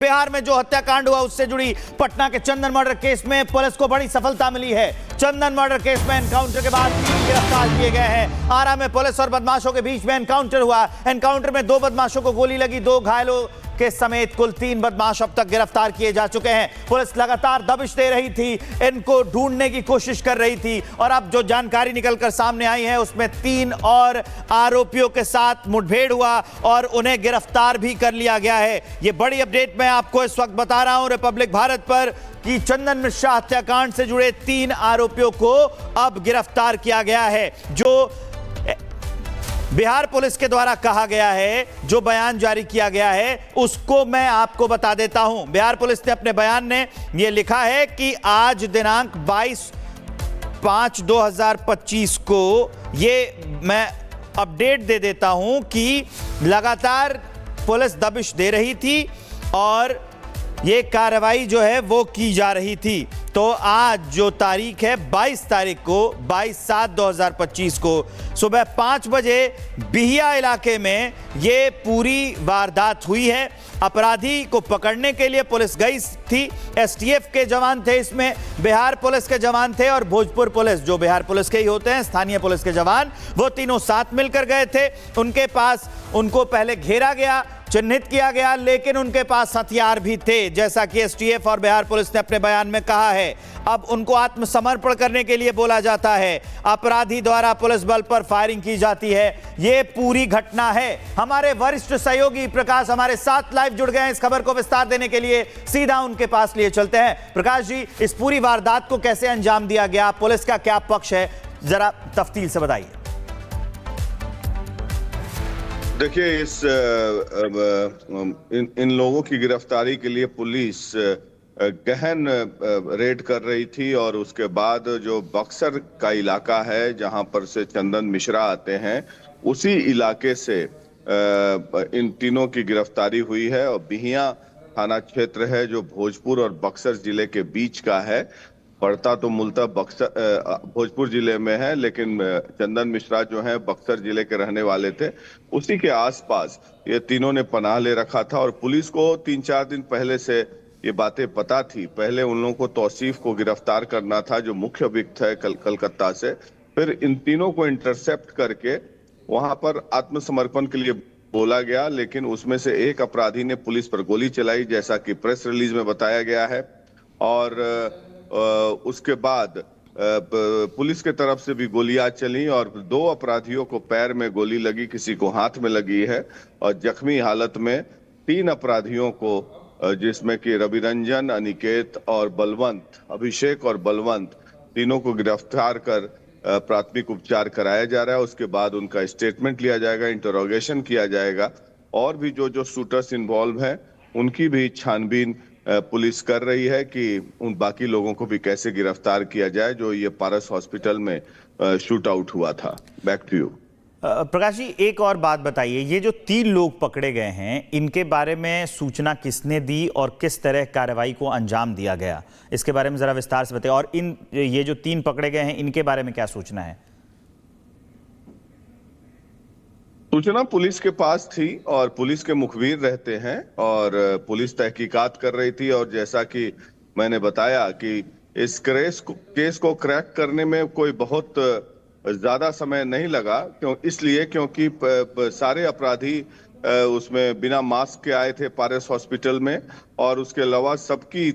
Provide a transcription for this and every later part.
बिहार में जो हत्याकांड हुआ उससे जुड़ी पटना के चंदन मर्डर केस में पुलिस को बड़ी सफलता मिली है। चंदन मर्डर केस में एनकाउंटर के बाद 3 गिरफ्तार किए गए हैं। आरा में पुलिस और बदमाशों के बीच में एनकाउंटर हुआ। एनकाउंटर में 2 बदमाशों को गोली लगी। 2 घायलों के समेत कुल 3 बदमाश अब तक गिरफ्तार किए जा चुके हैं। पुलिस लगातार दबिश दे रही थी, इनको ढूंढने की कोशिश कर रही थी और अब जो जानकारी निकलकर सामने आई है उसमें 3 और आरोपियों के साथ मुठभेड़ हुआ और उन्हें गिरफ्तार भी कर लिया गया है। ये बड़ी अपडेट मैं आपको इस वक्त बता रहा हूं रिपब्लिक भारत पर कि चंदन मिश्रा हत्याकांड से जुड़े 3 आरोपियों को अब गिरफ्तार किया गया है। जो बिहार पुलिस के द्वारा कहा गया है, जो बयान जारी किया गया है उसको मैं आपको बता देता हूं। बिहार पुलिस ने अपने बयान में यह लिखा है कि आज दिनांक 22/5/2025 को ये मैं अपडेट दे देता हूं कि लगातार पुलिस दबिश दे रही थी और ये कार्रवाई जो है वो की जा रही थी। तो आज जो तारीख है 22 तारीख को 22/7/2025 को सुबह 5 बजे बिहिया इलाके में ये पूरी वारदात हुई है। अपराधी को पकड़ने के लिए पुलिस गई थी। एसटीएफ के जवान थे, इसमें बिहार पुलिस के जवान थे और भोजपुर पुलिस, जो बिहार पुलिस के ही होते हैं स्थानीय पुलिस के जवान, वो तीनों साथ मिलकर गए थे। उनके पास उनको पहले घेरा गया, चिन्हित किया गया, लेकिन उनके पास हथियार भी थे, जैसा कि एसटीएफ और बिहार पुलिस ने अपने बयान में कहा है। अब उनको आत्मसमर्पण करने के लिए बोला जाता है। अपराधी द्वारा पुलिस बल पर फायरिंग की जाती है। यह पूरी घटना है। हमारे वरिष्ठ सहयोगी प्रकाश हमारे साथ लाइव जुड़ गए हैं इस खबर को विस्तार देने के लिए। सीधा उनके पास लिए चलते हैं। प्रकाश जी, इस पूरी वारदात को कैसे अंजाम दिया गया, पुलिस का क्या पक्ष है, जरा तफसील से बताइए। देखिए, इन लोगों की गिरफ्तारी के लिए पुलिस गहन रेड कर रही थी और उसके बाद जो बक्सर का इलाका है जहां पर से चंदन मिश्रा आते हैं, उसी इलाके से इन तीनों की गिरफ्तारी हुई है। और बिहिया थाना क्षेत्र है जो भोजपुर और बक्सर जिले के बीच का है। पड़ता तो मूलतः भोजपुर जिले में है, लेकिन चंदन मिश्रा जो है बक्सर जिले के रहने वाले थे। उसी के आसपास ये तीनों ने पनाह ले रखा था और पुलिस को 3-4 दिन पहले से ये बातें पता थी। पहले उन लोगों को तौसीफ को गिरफ्तार करना था जो मुख्य अभियुक्त है कलकत्ता से। फिर इन तीनों को इंटरसेप्ट करके वहां पर आत्मसमर्पण के लिए बोला गया, लेकिन उसमें से एक अपराधी ने पुलिस पर गोली चलाई, जैसा कि प्रेस रिलीज में बताया गया है। और उसके बाद पुलिस के तरफ से भी गोलियां चली और 2 अपराधियों को पैर में गोली लगी, किसी को हाथ में लगी है। और जख्मी हालत में 3 अपराधियों को, जिसमें कि रविरंजन, अनिकेत और बलवंत, अभिषेक और बलवंत, तीनों को गिरफ्तार कर प्राथमिक उपचार कराया जा रहा है। उसके बाद उनका स्टेटमेंट लिया जाएगा, इंटरोगेशन किया जाएगा और भी जो शूटर्स इन्वॉल्व हैं उनकी भी छानबीन पुलिस कर रही है कि उन बाकी लोगों को भी कैसे गिरफ्तार किया जाए जो ये पारस हॉस्पिटल में शूट आउट हुआ था। Back to you Prakash ji, एक और बात बताइए, ये जो 3 लोग पकड़े गए हैं इनके बारे में सूचना किसने दी और किस तरह कार्रवाई को अंजाम दिया गया, इसके बारे में जरा विस्तार से बताइए। और ये जो 3 पकड़े गए हैं इनके बारे में क्या सूचना है? सूचना पुलिस के पास थी और पुलिस के मुखबिर रहते हैं और पुलिस तहकीकात कर रही थी। और जैसा कि मैंने बताया कि इस केस को क्रैक करने में कोई बहुत ज्यादा समय नहीं लगा, क्योंकि सारे अपराधी उसमें बिना मास्क के आए थे पारस हॉस्पिटल में। और उसके अलावा सबकी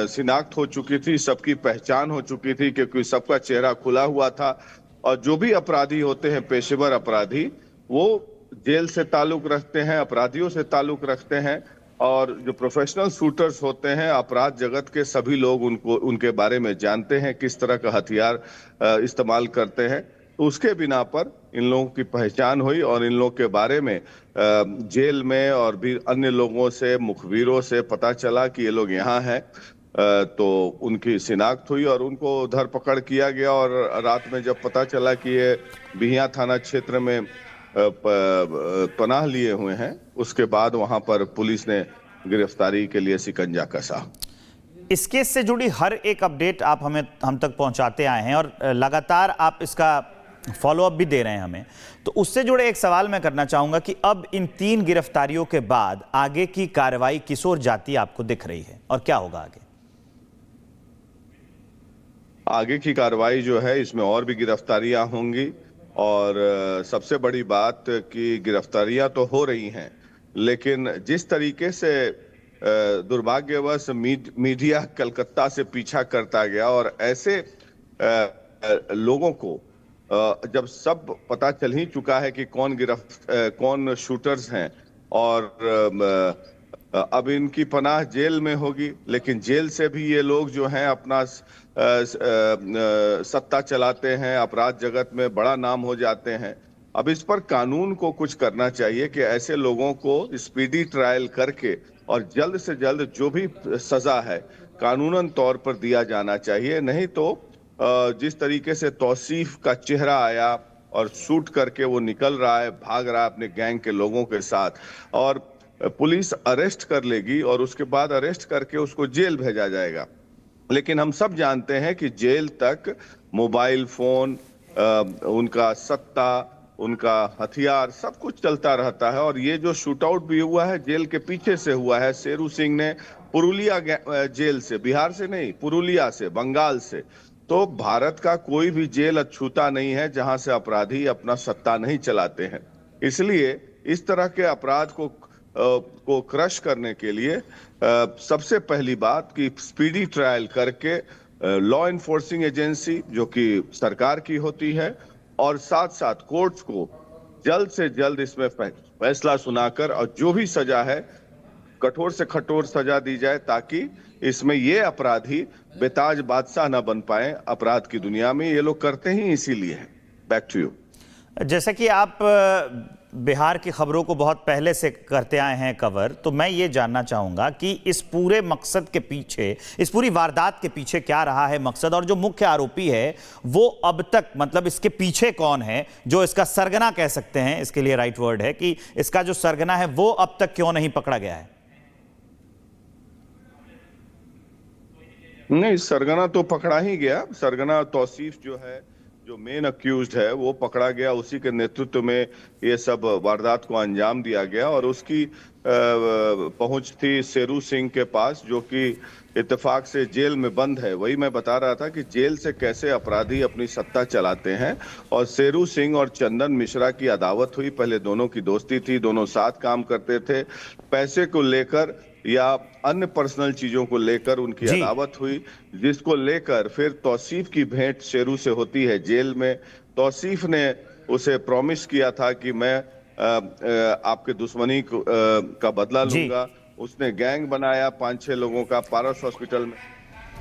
शिनाख्त हो चुकी थी, सबकी पहचान हो चुकी थी, क्योंकि सबका चेहरा खुला हुआ था। और जो भी अपराधी होते हैं, पेशेवर अपराधी, वो जेल से ताल्लुक रखते हैं, अपराधियों से ताल्लुक रखते हैं। और जो प्रोफेशनल शूटर्स होते हैं, अपराध जगत के सभी लोग उनके बारे में जानते हैं, किस तरह का हथियार इस्तेमाल करते हैं। तो उसके बिना पर इन लोगों की पहचान हुई और इन लोगों के बारे में जेल में और भी अन्य लोगों से, मुखबिरों से पता चला कि ये लोग यहाँ हैं। तो उनकी शिनाख्त हुई और उनको धरपकड़ किया गया। और रात में जब पता चला कि ये बिहिया थाना क्षेत्र में पनाह लिए हुए हैं, उसके बाद वहां पर पुलिस ने गिरफ्तारी के लिए शिकंजा कसा। इस केस से जुड़ी हर एक अपडेट आप हम तक पहुंचाते आए हैं और लगातार आप इसका फॉलो अप भी दे रहे हैं हमें। तो उससे जुड़े एक सवाल मैं करना चाहूंगा कि अब इन 3 गिरफ्तारियों के बाद आगे की कार्रवाई किस ओर जाती आपको दिख रही है और क्या होगा आगे? आगे की कार्रवाई जो है इसमें और भी गिरफ्तारियां होंगी और सबसे बड़ी बात कि गिरफ्तारियां तो हो रही हैं, लेकिन जिस तरीके से दुर्भाग्यवश मीडिया कलकत्ता से पीछा करता गया और ऐसे लोगों को जब सब पता चल ही चुका है कि कौन शूटर्स हैं और अब इनकी पनाह जेल में होगी, लेकिन जेल से भी ये लोग जो हैं अपना सत्ता चलाते हैं, अपराध जगत में बड़ा नाम हो जाते हैं। अब इस पर कानून को कुछ करना चाहिए कि ऐसे लोगों को स्पीडी ट्रायल करके और जल्द से जल्द जो भी सजा है कानूनन तौर पर दिया जाना चाहिए। नहीं तो जिस तरीके से तौसीफ का चेहरा आया और शूट करके वो निकल रहा है, भाग रहा है अपने गैंग के लोगों के साथ, और पुलिस अरेस्ट कर लेगी और उसके बाद अरेस्ट करके उसको जेल भेजा जाएगा। लेकिन हम सब जानते हैं कि जेल तक मोबाइल फोन, उनका सत्ता, उनका हथियार, सब कुछ चलता रहता है। और ये जो शूट आउट भी हुआ है जेल के पीछे से हुआ है। शेरू सिंह ने पुरुलिया जेल से, बिहार से नहीं, पुरुलिया से, बंगाल से। तो भारत का कोई भी जेल अछूता नहीं है जहां से अपराधी अपना सत्ता नहीं चलाते हैं। इसलिए इस तरह के अपराध को क्रश करने के लिए सबसे पहली बात कि स्पीडी ट्रायल करके लॉ इन्फोर्सिंग एजेंसी जो कि सरकार की होती है और साथ साथ कोर्ट्स को जल्द से जल्द इसमें फैसला सुनाकर और जो भी सजा है कठोर से कठोर सजा दी जाए, ताकि इसमें ये अपराधी बेताज बादशाह ना बन पाए अपराध की दुनिया में। ये लोग करते ही इसीलिए है। Back to you. जैसे कि आप बिहार की खबरों को बहुत पहले से करते आए हैं कवर, तो मैं ये जानना चाहूंगा कि इस पूरे मकसद के पीछे, इस पूरी वारदात के पीछे क्या रहा है मकसद, और जो मुख्य आरोपी है वो अब तक, मतलब इसके पीछे कौन है, जो इसका सरगना कह सकते हैं, इसके लिए राइट वर्ड है कि इसका जो सरगना है वो अब तक क्यों नहीं पकड़ा गया है? नहीं, सरगना तो पकड़ा ही गया। सरगना तौसीफ जो है, जो मेन अक्यूज्ड है, वो पकड़ा गया। उसी के नेतृत्व में ये सब वारदात को अंजाम दिया गया और उसकी पहुंच थी शेरू सिंह के पास, जो कि इत्तेफाक से जेल में बंद है। वही मैं बता रहा था कि जेल से कैसे अपराधी अपनी सत्ता चलाते हैं। और शेरू सिंह और चंदन मिश्रा की अदावत हुई, पहले दोनों की दोस्ती थी, दोनों साथ काम करते थे। पैसे को लेकर या अन्य पर्सनल चीजों को लेकर उनकी अदावत हुई, जिसको लेकर फिर तौसीफ की भेंट शेरू से होती है जेल में। तौसीफ ने उसे प्रॉमिस किया था कि मैं आपके दुश्मनी का बदला लूंगा। उसने गैंग बनाया 5-6 लोगों का पारस हॉस्पिटल में।